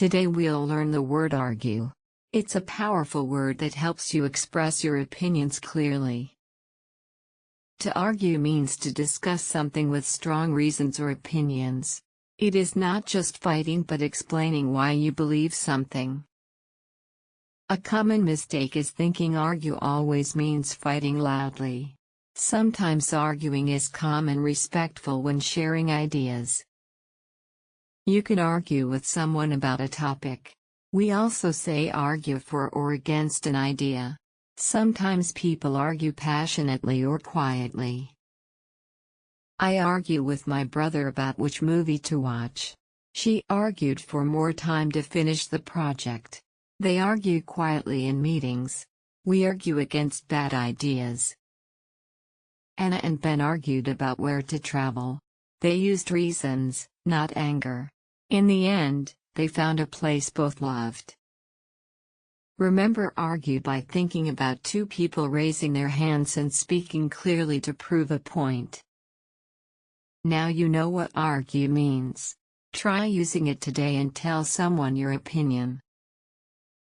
Today we'll learn the word argue. It's a powerful word that helps you express your opinions clearly. To argue means to discuss something with strong reasons or opinions. It is not just fighting but explaining why you believe something. A common mistake is thinking argue always means fighting loudly. Sometimes arguing is calm and respectful when sharing ideas. You can argue with someone about a topic. We also say argue for or against an idea. Sometimes people argue passionately or quietly. I argue with my brother about which movie to watch. She argued for more time to finish the project. They argue quietly in meetings. We argue against bad ideas. Anna and Ben argued about where to travel. They used reasons, not anger. In the end, they found a place both loved. Remember, argue by thinking about two people raising their hands and speaking clearly to prove a point. Now you know what argue means. Try using it today and tell someone your opinion.